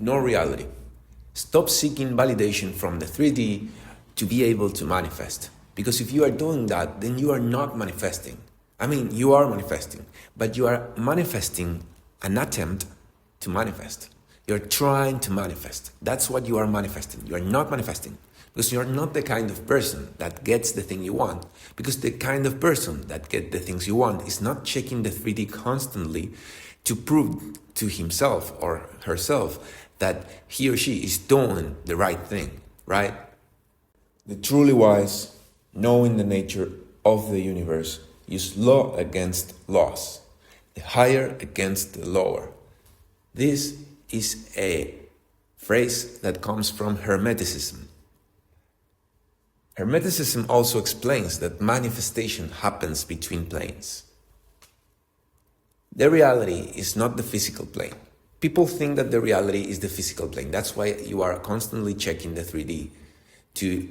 ignore reality. Stop seeking validation from the 3D to be able to manifest. Because if you are doing that, then you are not manifesting. I mean, you are manifesting, but you are manifesting an attempt to manifest. You're trying to manifest. That's what you are manifesting. You are not manifesting because you're not the kind of person that gets the thing you want. Because the kind of person that gets the things you want is not checking the 3D constantly to prove to himself or herself that he or she is doing the right thing, right? The truly wise, knowing the nature of the universe, use law against laws, the higher against the lower. This is a phrase that comes from Hermeticism. Hermeticism also explains that manifestation happens between planes. The reality is not the physical plane. People think that the reality is the physical plane. That's why you are constantly checking the 3D to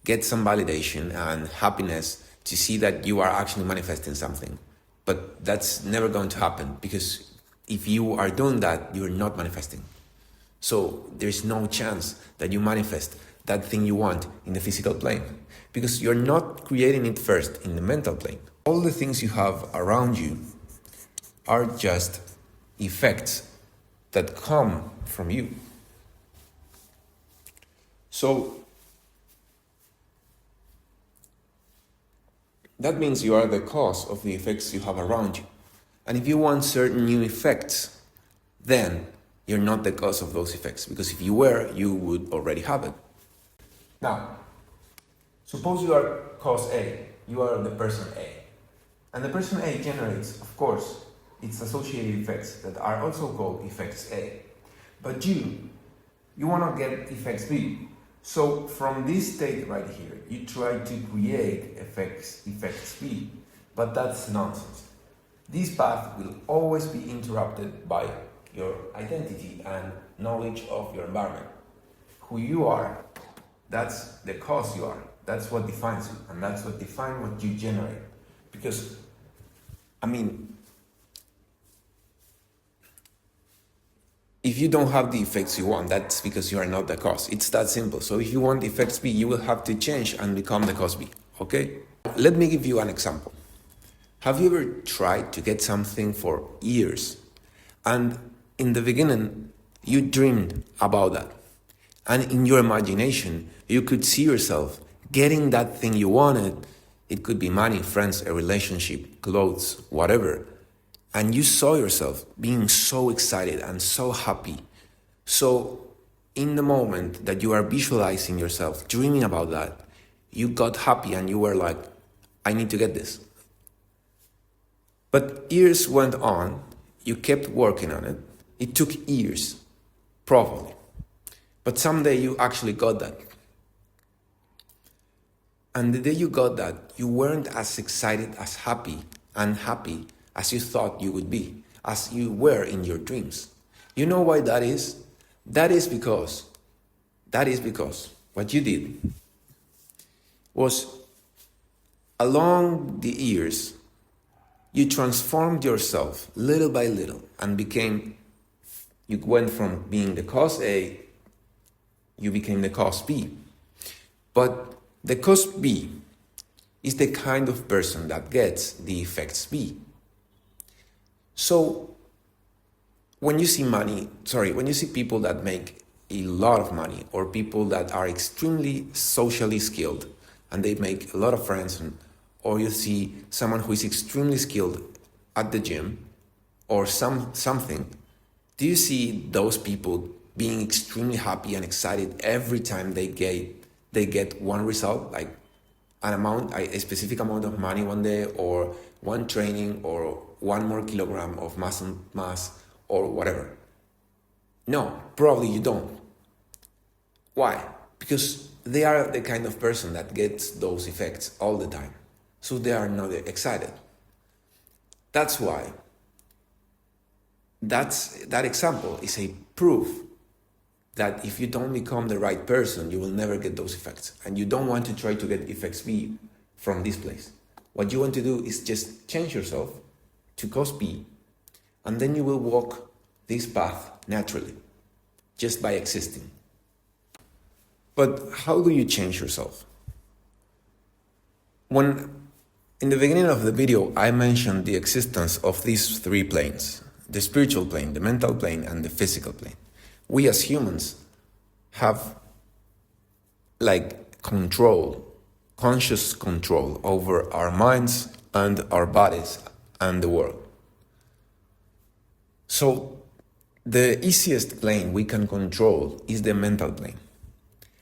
get some validation and happiness to see that you are actually manifesting something. But that's never going to happen because if you are doing that, you're not manifesting. So there's no chance that you manifest that thing you want in the physical plane because you're not creating it first in the mental plane. All the things you have around you are just effects that come from you. So that means you are the cause of the effects you have around you. And if you want certain new effects, then you're not the cause of those effects, because if you were, you would already have it. Now, suppose you are cause A, you are the person A. And the person A generates, of course, its associated effects that are also called effects A. But you want to get effects B. So from this state right here, you try to create effects B, but that's nonsense. This path will always be interrupted by your identity and knowledge of your environment. Who you are, that's the cause you are. That's what defines you, and that's what defines what you generate. Because, I mean, if you don't have the effects you want, that's because you are not the cause. It's that simple. So if you want effects B, you will have to change and become the cause B, okay? Let me give you an example. Have you ever tried to get something for years? And in the beginning, you dreamed about that. And in your imagination, you could see yourself getting that thing you wanted. It could be money, friends, a relationship, clothes, whatever. And you saw yourself being so excited and so happy. So in the moment that you are visualizing yourself, dreaming about that, you got happy and you were like, I need to get this. But years went on, you kept working on it. It took years, probably. But someday you actually got that. And the day you got that, you weren't as excited, as happy as you thought you would be, as you were in your dreams. You know why that is? That is because what you did was, along the years, you transformed yourself little by little and you went from being the cause A, you became the cause B. But the cause B is the kind of person that gets the effects B. So when you see people that make a lot of money, or people that are extremely socially skilled and they make a lot of friends, or you see someone who is extremely skilled at the gym or something, do you see those people being extremely happy and excited every time they get one result, like a specific amount of money one day, or one training, or 1 more kilogram of muscle mass, or whatever? No, probably you don't. Why? Because they are the kind of person that gets those effects all the time. So they are not excited. That's why that example is a proof that if you don't become the right person, you will never get those effects. And you don't want to try to get effects B from this place. What you want to do is just change yourself to cause B, and then you will walk this path naturally. just by existing. But how do you change yourself? When in the beginning of the video, I mentioned the existence of these three planes: the spiritual plane, the mental plane, and the physical plane. We as humans have control, conscious control over our minds and our bodies and the world. So the easiest plane we can control is the mental plane.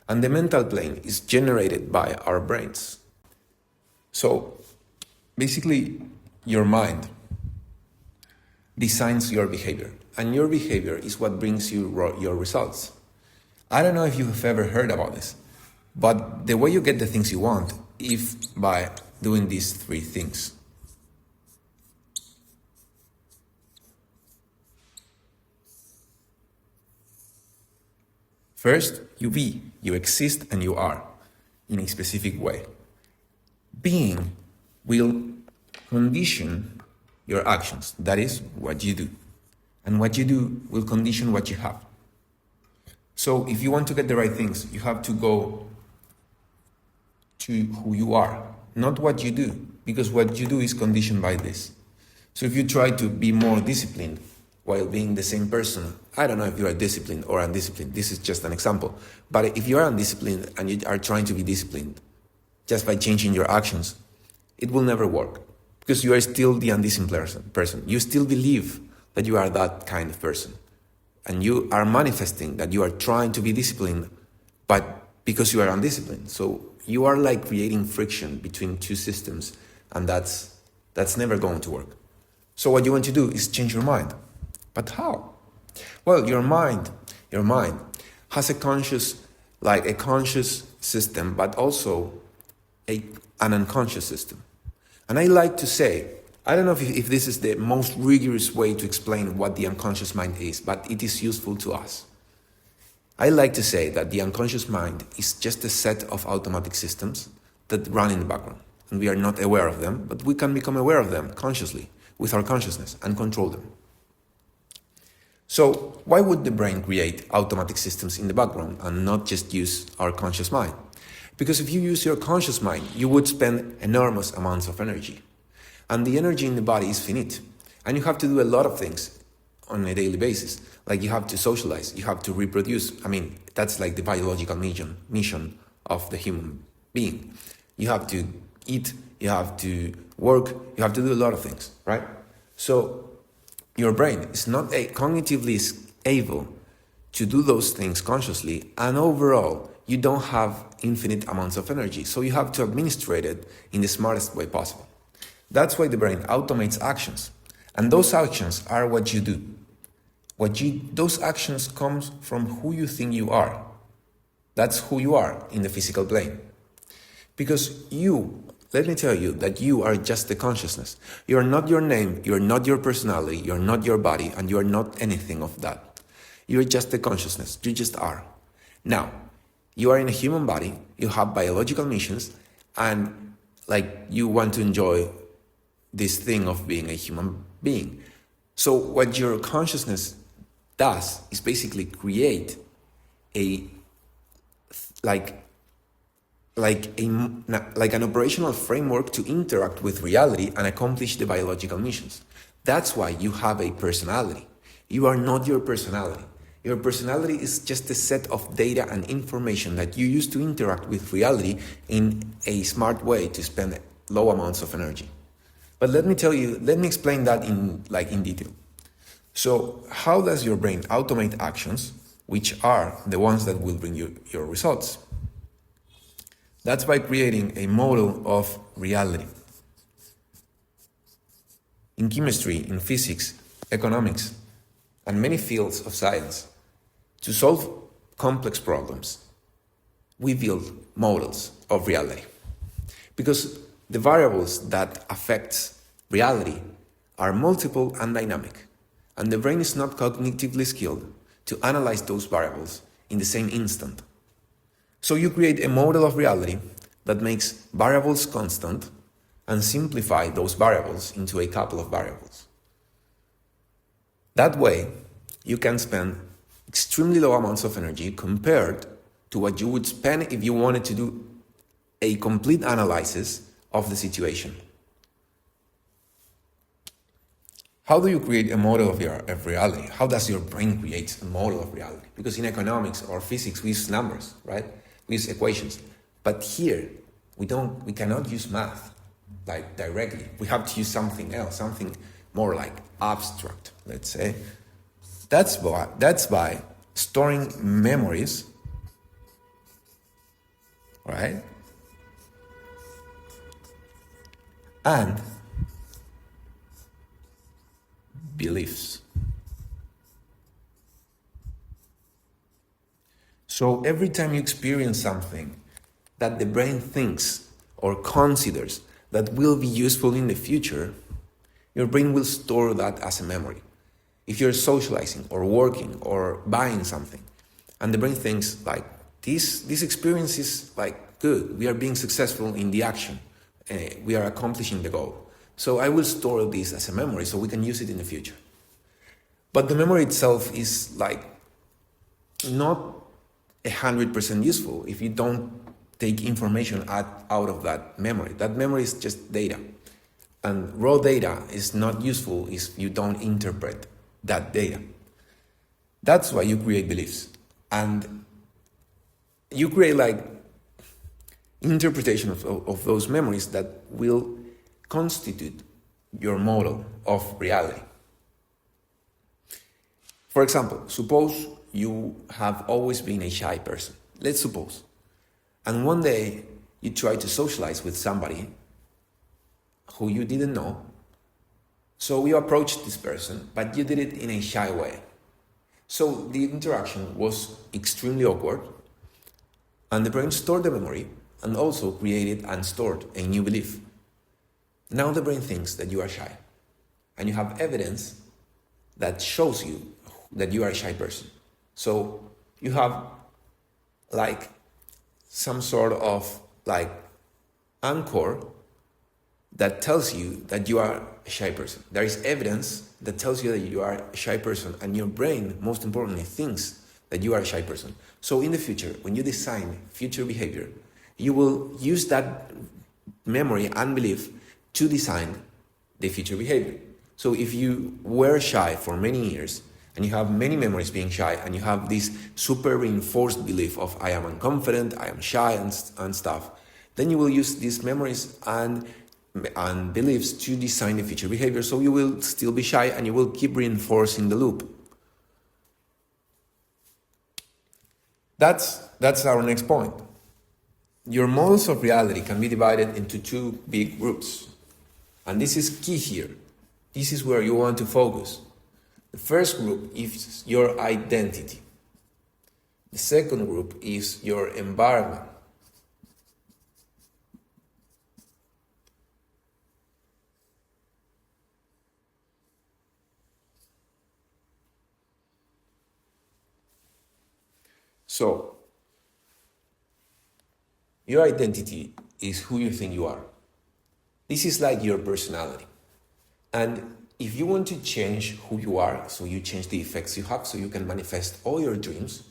And the mental plane is generated by our brains. So basically, your mind designs your behavior, and your behavior is what brings you your results. I don't know if you have ever heard about this, but the way you get the things you want is by doing these three things. First, you be, you exist, and you are in a specific way. Being will condition your actions, that is, what you do. And what you do will condition what you have. So if you want to get the right things, you have to go to who you are, not what you do, because what you do is conditioned by this. So if you try to be more disciplined while being the same person, I don't know if you are disciplined or undisciplined, this is just an example, but if you are undisciplined and you are trying to be disciplined just by changing your actions, it will never work, because you are still the undisciplined person. You still believe that you are that kind of person, and you are manifesting that you are trying to be disciplined, but because you are undisciplined. So you are like creating friction between two systems, and that's never going to work. So what you want to do is change your mind. But how? Well, your mind has a conscious system, but also an unconscious system. And I like to say, I don't know if this is the most rigorous way to explain what the unconscious mind is, but it is useful to us. I like to say that the unconscious mind is just a set of automatic systems that run in the background, and we are not aware of them, but we can become aware of them consciously with our consciousness and control them. So why would the brain create automatic systems in the background and not just use our conscious mind? Because if you use your conscious mind, you would spend enormous amounts of energy. And the energy in the body is finite. And you have to do a lot of things on a daily basis. Like you have to socialize, you have to reproduce. That's like the biological mission of the human being. You have to eat, you have to work, you have to do a lot of things, right? So your brain is not cognitively able to do those things consciously, and overall, you don't have infinite amounts of energy, so you have to administrate it in the smartest way possible. That's why the brain automates actions, and those actions are what you do. Those actions come from who you think you are. That's who you are in the physical plane. Because let me tell you that you are just the consciousness. You are not your name, you are not your personality, you are not your body, and you are not anything of that. You are just the consciousness, you just are. Now, you are in a human body, you have biological missions, and you want to enjoy this thing of being a human being. So what your consciousness does is basically create an operational framework to interact with reality and accomplish the biological missions. That's why you have a personality. You are not your personality. Your personality is just a set of data and information that you use to interact with reality in a smart way to spend low amounts of energy. But let me explain that in detail. So how does your brain automate actions, which are the ones that will bring you your results? That's by creating a model of reality. In chemistry, in physics, economics, and many fields of science, to solve complex problems, we build models of reality. Because the variables that affect reality are multiple and dynamic, and the brain is not cognitively skilled to analyze those variables in the same instant. So you create a model of reality that makes variables constant and simplify those variables into a couple of variables. That way, you can spend extremely low amounts of energy compared to what you would spend if you wanted to do a complete analysis of the situation. How do you create a model of reality? How does your brain create a model of reality? Because in economics or physics, we use numbers, right? We use equations. But here, we cannot use math like directly. We have to use something else, something more like abstract, let's say. That's by storing memories, right? And beliefs. So every time you experience something that the brain thinks or considers that will be useful in the future, your brain will store that as a memory. If you're socializing or working or buying something, and the brain thinks like, this experience is like good, we are being successful in the action, we are accomplishing the goal. So I will store this as a memory so we can use it in the future. But the memory itself is like not 100% useful if you don't take information out of that memory. That memory is just data. And raw data is not useful if you don't interpret that data. That's why you create beliefs. And you create like interpretation of those memories that will constitute your model of reality. For example, suppose you have always been a shy person. Let's suppose. And one day you try to socialize with somebody who you didn't know. So you approached this person, but you did it in a shy way. So the interaction was extremely awkward, and the brain stored the memory and also created and stored a new belief. Now the brain thinks that you are shy, and you have evidence that shows you that you are a shy person. So you have like some sort of like anchor that tells you that you are a shy person. There is evidence that tells you that you are a shy person, and your brain, most importantly, thinks that you are a shy person. So in the future, when you design future behavior, you will use that memory and belief to design the future behavior. So if you were shy for many years, and you have many memories being shy, and you have this super reinforced belief of I am unconfident, I am shy and stuff, then you will use these memories and beliefs to design the future behavior. So you will still be shy and you will keep reinforcing the loop. That's our next point. Your models of reality can be divided into two big groups. And this is key here. This is where you want to focus. The first group is your identity. The second group is your environment. So, your identity is who you think you are. This is like your personality. And if you want to change who you are, so you change the effects you have, so you can manifest all your dreams,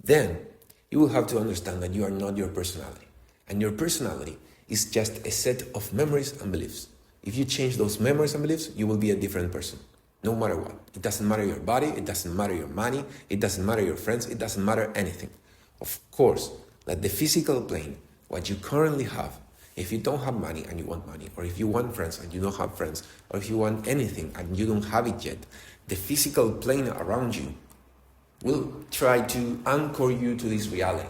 then you will have to understand that you are not your personality. And your personality is just a set of memories and beliefs. If you change those memories and beliefs, you will be a different person, no matter what. It doesn't matter your body, it doesn't matter your money, it doesn't matter your friends, it doesn't matter anything. Of course, like the physical plane, what you currently have, if you don't have money and you want money, or if you want friends and you don't have friends, or if you want anything and you don't have it yet, the physical plane around you will try to anchor you to this reality.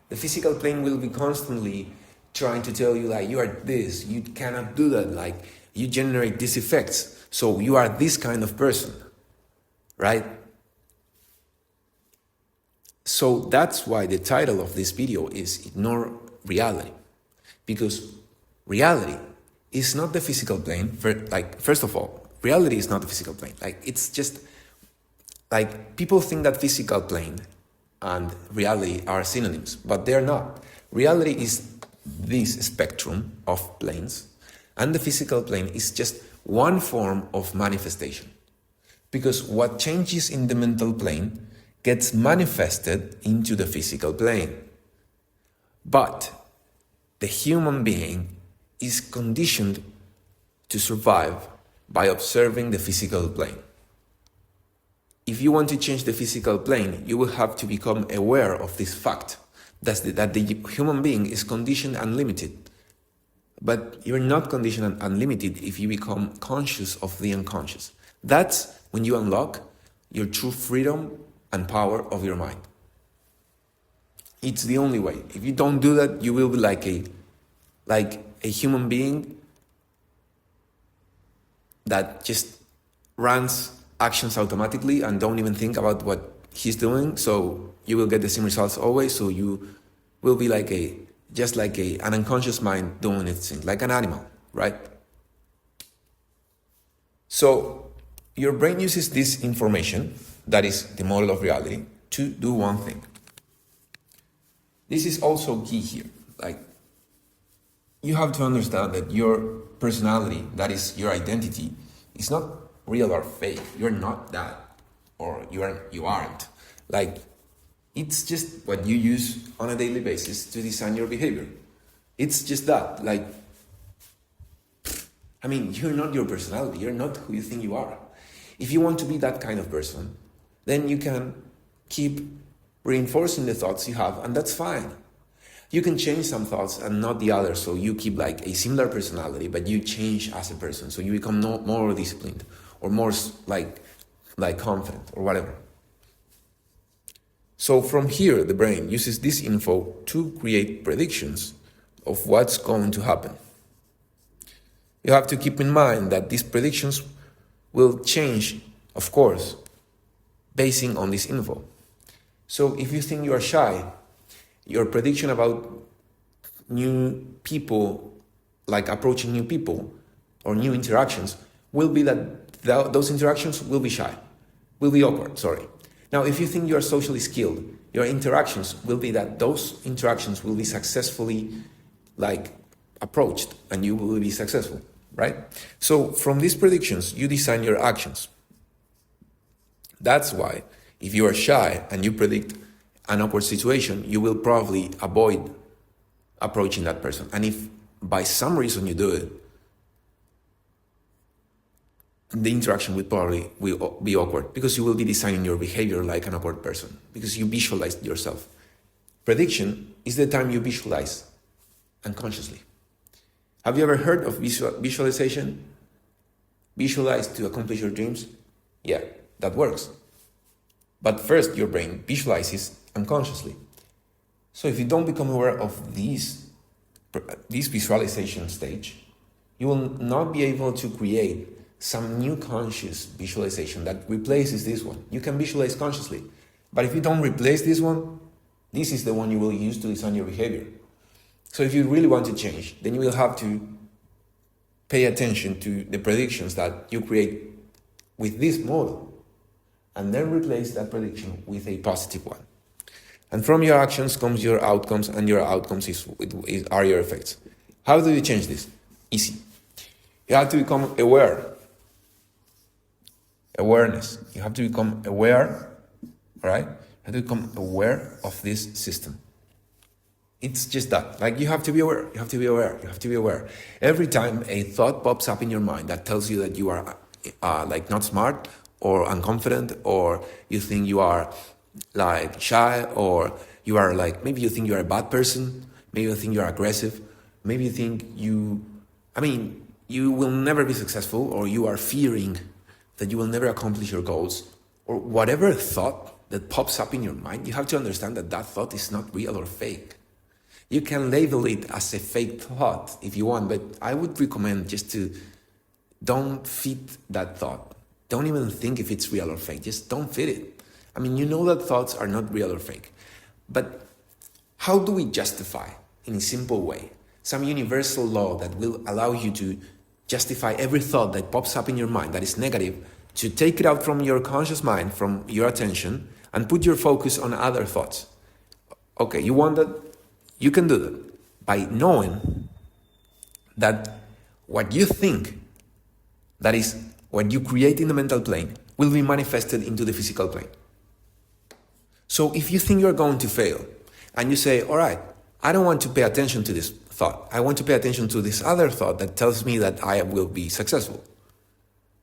The physical plane will be constantly trying to tell you like, you are this, you cannot do that, like you generate these effects, so you are this kind of person, right? So that's why the title of this video is Ignore Reality. Because reality is not the physical plane. First of all, reality is not the physical plane. Like, it's just like people think that physical plane and reality are synonyms, but they're not. Reality is this spectrum of planes, and the physical plane is just one form of manifestation. Because what changes in the mental plane gets manifested into the physical plane. But the human being is conditioned to survive by observing the physical plane. If you want to change the physical plane, you will have to become aware of this fact, that the human being is conditioned and limited. But you're not conditioned and unlimited if you become conscious of the unconscious. That's when you unlock your true freedom and power of your mind. It's the only way. If you don't do that, you will be like a human being that just runs actions automatically and don't even think about what he's doing. So you will get the same results always. So you will be like an unconscious mind doing its thing, like an animal, right? So your brain uses this information, that is the model of reality, to do one thing. This is also key here. Like, you have to understand that your personality, that is your identity, is not real or fake. You're not that, or you aren't. Like, it's just what you use on a daily basis to design your behavior. It's just that. Like, I mean, you're not your personality. You're not who you think you are. If you want to be that kind of person, then you can keep reinforcing the thoughts you have, and that's fine. You can change some thoughts and not the others, so you keep like a similar personality, but you change as a person, so you become more disciplined or more like confident or whatever. So from here, the brain uses this info to create predictions of what's going to happen. You have to keep in mind that these predictions will change, of course, basing on this info. So if you think you are shy, your prediction about new people, like approaching new people or new interactions, will be that those interactions will be awkward. Now, if you think you are socially skilled, your interactions will be that those interactions will be successfully approached and you will be successful, right? So from these predictions, you design your actions. That's why if you are shy and you predict an awkward situation, you will probably avoid approaching that person. And if by some reason you do it, the interaction will probably be awkward because you will be designing your behavior like an awkward person because you visualized yourself. Prediction is the time you visualize unconsciously. Have you ever heard of visualization? Visualize to accomplish your dreams? Yeah, that works. But first, your brain visualizes unconsciously. So if you don't become aware of this visualization stage, you will not be able to create some new conscious visualization that replaces this one. You can visualize consciously, but if you don't replace this one, this is the one you will use to design your behavior. So if you really want to change, then you will have to pay attention to the predictions that you create with this model, and then replace that prediction with a positive one. And from your actions comes your outcomes, and your outcomes are your effects. How do you change this? Easy. You have to become aware. Awareness. You have to become aware, all right? You have to become aware of this system. It's just that. Like, you have to be aware. You have to be aware. You have to be aware. Every time a thought pops up in your mind that tells you that you are not smart or unconfident, or you think you are shy, or you are maybe you think you are a bad person, maybe you think you are aggressive, maybe you think you will never be successful, or you are fearing that you will never accomplish your goals, or whatever thought that pops up in your mind, you have to understand that that thought is not real or fake. You can label it as a fake thought if you want, but I would recommend just to don't feed that thought. Don't even think if it's real or fake. Just don't feed it. I mean, you know that thoughts are not real or fake. But how do we justify, in a simple way, some universal law that will allow you to justify every thought that pops up in your mind that is negative, to take it out from your conscious mind, from your attention, and put your focus on other thoughts? Okay, you want that? You can do that by knowing that what you think, that is what you create in the mental plane, will be manifested into the physical plane. So if you think you're going to fail and you say, all right, I don't want to pay attention to this thought. I want to pay attention to this other thought that tells me that I will be successful.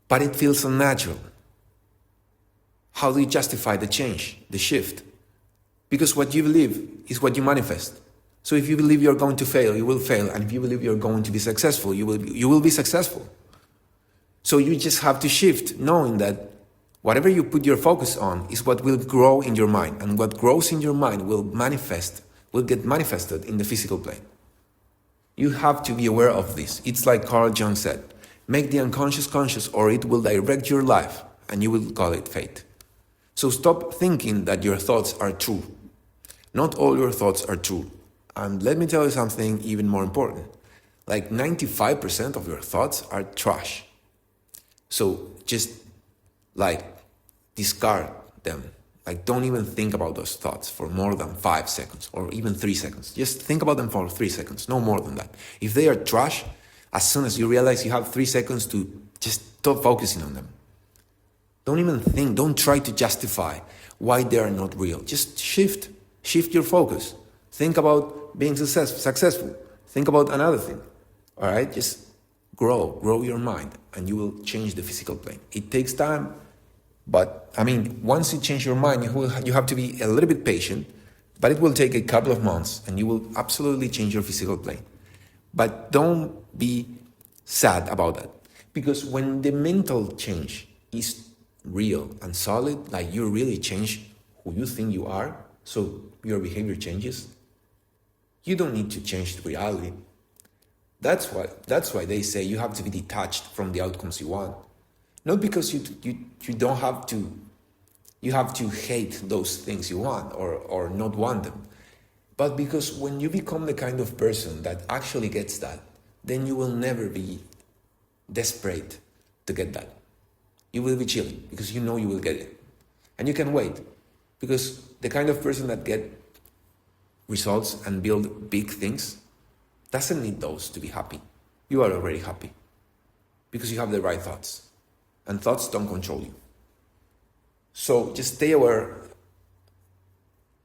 But it feels unnatural. How do you justify the change, the shift? Because what you believe is what you manifest. So if you believe you're going to fail, you will fail. And if you believe you're going to be successful, you will be successful. So you just have to shift, knowing that whatever you put your focus on is what will grow in your mind. And what grows in your mind will get manifested in the physical plane. You have to be aware of this. It's like Carl Jung said, make the unconscious conscious or it will direct your life and you will call it fate. So stop thinking that your thoughts are true. Not all your thoughts are true. And let me tell you something even more important. Like 95% of your thoughts are trash. So just discard them. Don't even think about those thoughts for more than 5 seconds or even 3 seconds. Just think about them for 3 seconds, no more than that. If they are trash, as soon as you realize you have 3 seconds to just stop focusing on them. Don't even think, don't try to justify why they are not real. Just shift your focus. Think about being successful. Think about another thing, all right? Just grow your mind and you will change the physical plane. It takes time, but once you change your mind, you have to be a little bit patient, but it will take a couple of months and you will absolutely change your physical plane. But don't be sad about that, because when the mental change is real and solid, you really change who you think you are, so your behavior changes, you don't need to change the reality. That's why they say you have to be detached from the outcomes you want. Not because you don't have to, you have to hate those things you want or not want them, but because when you become the kind of person that actually gets that, then you will never be desperate to get that. You will be chilling because you know you will get it. And you can wait, because the kind of person that get results and build big things doesn't need those to be happy. You are already happy because you have the right thoughts, and thoughts don't control you. So just stay aware,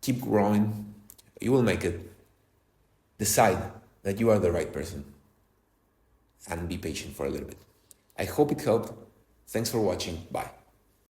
keep growing, you will make it. Decide that you are the right person and be patient for a little bit. I hope it helped. Thanks for watching. Bye.